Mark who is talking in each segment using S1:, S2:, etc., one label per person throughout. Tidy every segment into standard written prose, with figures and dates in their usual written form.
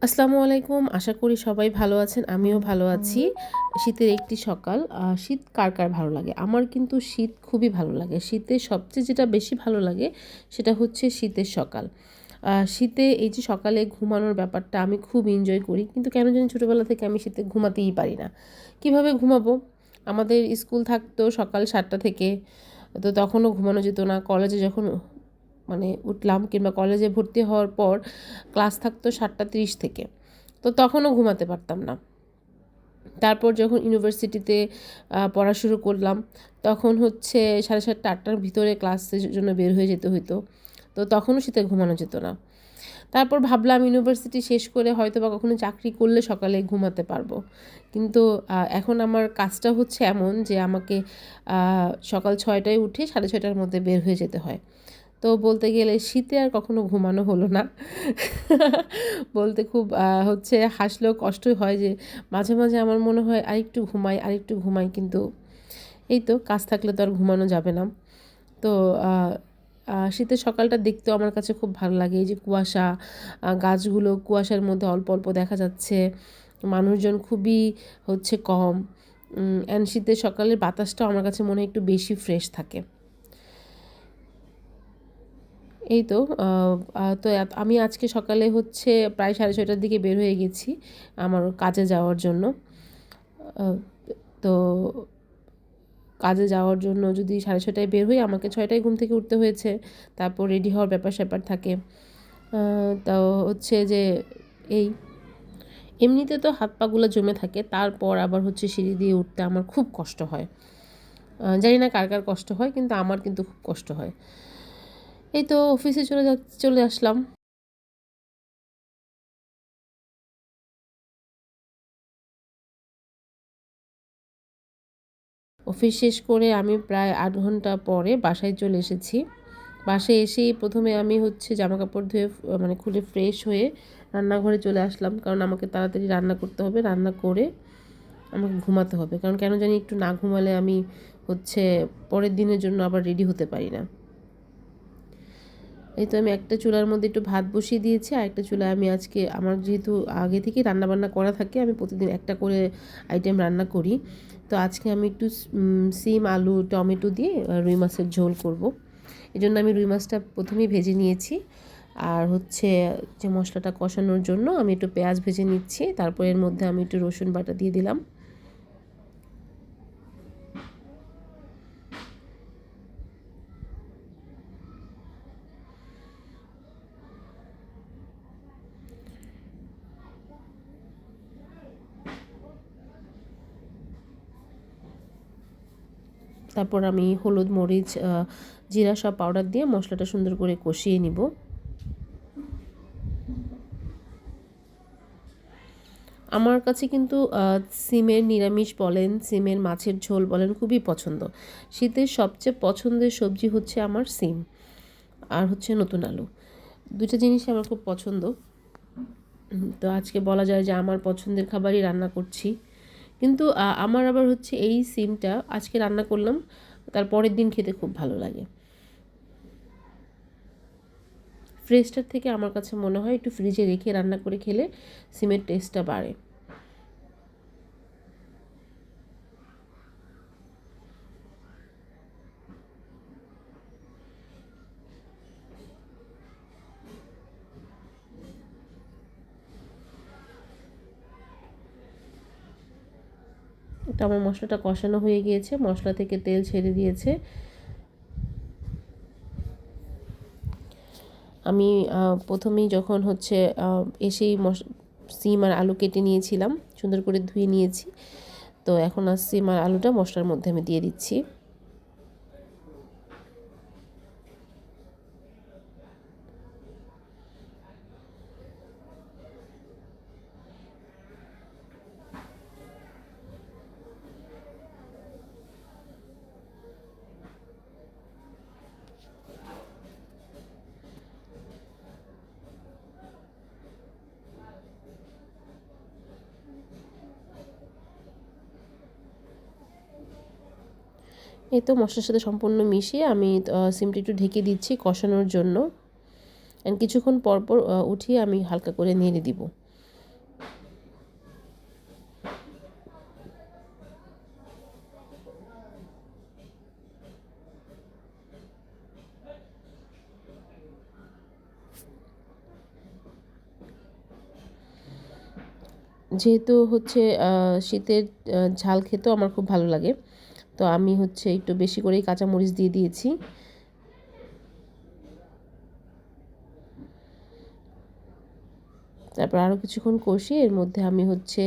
S1: আসসালামু আলাইকুম। আশা করি সবাই ভালো আছেন। আমিও ভালো আছি। শীতের একটি সকাল। শীত কার, কার ভালো লাগে? আমার কিন্তু শীত খুবই ভালো লাগে। শীতে সবচেয়ে যেটা বেশি ভালো লাগে সেটা হচ্ছে শীতের সকাল। শীতে এই যে সকালে ঘুমানোর ব্যাপারটা আমি খুব এনজয় করি। কিন্তু কেন জানি ছোটোবেলা থেকে আমি শীতে ঘুমাতেই পারি না। কিভাবে ঘুমাবো? আমাদের স্কুল থাকতো সকাল ৭টা থেকে। তো তখনও ঘুমানো যেত না। কলেজে যখন উঠলাম কিংবা কলেজে ভর্তি হওয়ার পর ক্লাস থাকতো ৭টা ৩০ থেকে, তো তখনও ঘুমাতে পারতাম না। তারপর যখন ইউনিভার্সিটিতে পড়া শুরু করলাম, তখন হচ্ছে ৭:৩০ ৮টার ভিতরে ক্লাসের জন্য বের হয়ে যেতে হইতো। তো তখনও শীতে ঘুমানো যেত না। তারপর ভাবলাম ইউনিভার্সিটি শেষ করে হয়তো বা কখনো চাকরি করলে সকালে ঘুমাতে পারবো। কিন্তু এখন আমার কাজটা হচ্ছে এমন যে আমাকে সকাল ৬টায় উঠে ৬:৩০টার মধ্যে বের হয়ে যেতে হয়। তো বলতে গেলে শীতে আর কখনো ঘুমানো হলো না। বলতে খুব হচ্ছে হাসলেও কষ্ট হয় যে মাঝে, মাঝে আমার মনে হয় আরেকটু ঘুমাই কিন্তু এই তো কাজ থাকলে তো আর ঘুমানো যাবে না। তো আ আ শীতের সকালটা দেখতেও আমার কাছে খুব ভালো লাগে। এই যে কুয়াশা, গাছগুলো কুয়াশার মধ্যে অল্প, অল্প দেখা যাচ্ছে। মানুষজন খুবই হচ্ছে কম। অ্যান্ড শীতের সকালের বাতাসটাও আমার কাছে মনে হয় একটু বেশি ফ্রেশ থাকে। এই তো আ আ তো আমি আজকে সকালে হচ্ছে প্রায় ৬:৩০টার দিকে বের হয়ে গেছি আমার কাজে যাওয়ার জন্য। আ তো কাজে যাওয়ার জন্য যদি ৬:৩০টায় বের হই আমাকে ৬টায় ঘুম থেকে উঠতে হয়েছে। তারপর রেডি হওয়ার ব্যাপার-স্যাপার থাকে। আ তো হচ্ছে যে এই এমনিতে তো হাত পাগুলো জমে থাকে। তারপর আবার হচ্ছে সিঁড়ি দিয়ে উঠতে আমার খুব কষ্ট হয়। জানি না কার, কার কষ্ট হয় কিন্তু আমার কিন্তু খুব কষ্ট হয়। এই তো অফিসে চলে আসলাম। অফিস শেষ করে আমি প্রায় ৮ ঘন্টা পরে বাসায় চলে এসেছি। বাসায় এসেই ১ম এ আমি হচ্ছে জামাকাপড় ধুয়ে খুলে ফ্রেশ হয়ে রান্নাঘরে চলে আসলাম। কারণ আমাকে তাড়াতাড়ি রান্না করতে হবে। রান্না করে আমাকে ঘুমাতে হবে। কারণ কেন জানি একটু না ঘুমালে আমি হচ্ছে পরের দিনের জন্য আবার রেডি হতে পারি না। এই তো আমি একটা চুলার মধ্যে একটু ভাত বসিয়ে দিয়েছি। আরেকটা চুলায় আমি আজকে আমার যেহেতু আগে থেকেই রান্নাবান্না করা থাকে, আমি প্রতিদিন একটা করে আইটেম রান্না করি। তো আজকে আমি একটু সিম, আলু, টমেটো দিয়ে রুই মাছের ঝোল করব। এজন্য আমি রুই মাছটা ১ম এই ভেজে নিয়েছি। আর হচ্ছে যে মশলাটা কষানোর জন্য আমি একটু পেঁয়াজ ভেজে নিচ্ছি। তারপর এর মধ্যে আমি একটু রসুন বাটা দিয়ে দিলাম। তারপর আমি হলুদ, মরিচ, জিরা সব পাউডার দিয়ে মশলাটা সুন্দর করে কষিয়ে নিব। আমার কাছে কিন্তু সিমের নিরামিষ বলেন, সিমের মাছের ঝোল বলেন খুবই পছন্দ। শীতের সবচেয়ে পছন্দের সবজি হচ্ছে আমার সিম আর হচ্ছে নতুন আলু। ২ টা জিনিসই আমার খুব পছন্দ। তো আজকে বলা যায় যে আমার পছন্দের খাবারই রান্না করছি। কিন্তু আমার আবার হচ্ছে এই সিমটা আজকে রান্না করলাম, তার পরের দিন খেতে খুব ভালো লাগে। ফ্রেশটার থেকে আমার কাছে মনে হয় একটু ফ্রিজে রেখে রান্না করে খেলে সিমের টেস্টটা বাড়ে। তো আমার মশলাটা কষানো হয়ে গিয়েছে, মশলা থেকে তেল ছেড়ে দিয়েছে। আমি ১ম এই যখন হচ্ছে এসেই সিম আর আলু কেটে নিয়েছিলাম, সুন্দর করে ধুয়ে নিয়েছি। তো এখন সিম আর আলুটা মশলার মধ্যে আমি দিয়ে দিচ্ছি। এই তো মশলার সাথে সম্পূর্ণ মিশিয়ে আমি সিমটা একটু ঢেকে দিচ্ছি কষানোর জন্য। অ্যান্ড কিছুক্ষণ পর পর উঠিয়ে আমি হালকা করে নেড়ে দিব। যেহেতু হচ্ছে শীতের ঝাল খেতেও আমার খুব ভালো লাগে, তো আমি হচ্ছে একটু বেশি করেই কাঁচামরিচ দিয়ে দিয়েছি। তারপর আরও কিছুক্ষণ কষিয়ে এর মধ্যে আমি হচ্ছে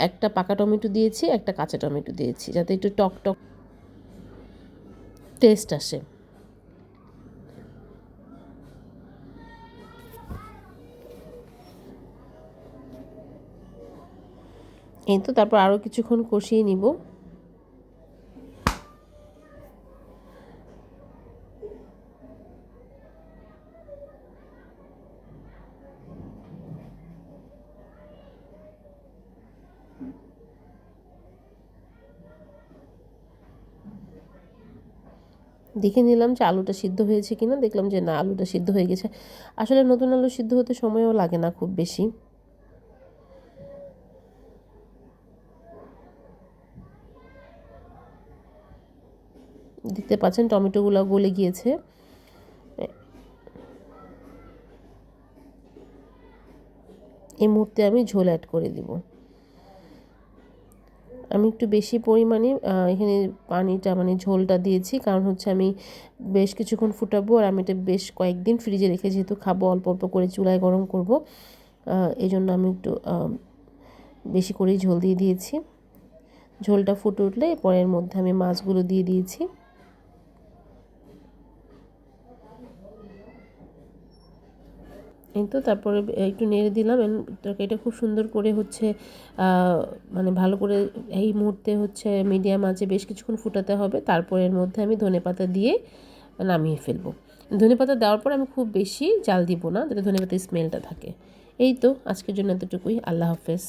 S1: একটা পাকা টমেটো দিয়েছি, একটা কাঁচা টমেটো দিয়েছি, যাতে একটু টক টক টেস্ট আসে। এই তো তারপর আরও কিছুক্ষণ কষিয়ে নিব। দেখে নিলাম যে আলুটা সিদ্ধ হয়েছে কিনা, দেখলাম যে না, আলুটা সিদ্ধ হয়ে গেছে। আসলে নতুন আলু সিদ্ধ হতে সময়ও লাগে না খুব বেশি। দেখতে পাচ্ছেন টমেটোগুলো গলে গিয়েছে। এই মুহূর্তে আমি ঝোল অ্যাড করে দিব। আমি একটু বেশি পরিমাণে এখানে পানিটা মানে ঝোলটা দিয়েছি, কারণ হচ্ছে আমি বেশ কিছুক্ষণ ফুটাবো, আর আমি এটা বেশ কয়েকদিন ফ্রিজে রেখে যেহেতু খাবো, অল্প অল্প করে চুলায় গরম করব, এই জন্য আমি একটু বেশি করেই ঝোল দিয়ে দিয়েছি। ঝোলটা ফুটে উঠলে পরের মধ্যে আমি মাছগুলো দিয়ে দিয়েছি। এই তো তারপরে একটু নেড়ে দিলাম। তরকারিটা খুব সুন্দর করে হচ্ছে মানে ভালো করে এই মুহূর্তে হচ্ছে মিডিয়াম আঁচে বেশ কিছুক্ষণ ফুটাতে হবে। তারপর এর মধ্যে আমি ধনেপাতা দিয়ে নামিয়ে ফেলবো। ধনেপাতা দেওয়ার পর আমি খুব বেশি জাল দিব না, যাতে ধনেপাতার স্মেলটা থাকে। এই তো আজকের জন্য এতটুকুই। আল্লাহ হাফেজ।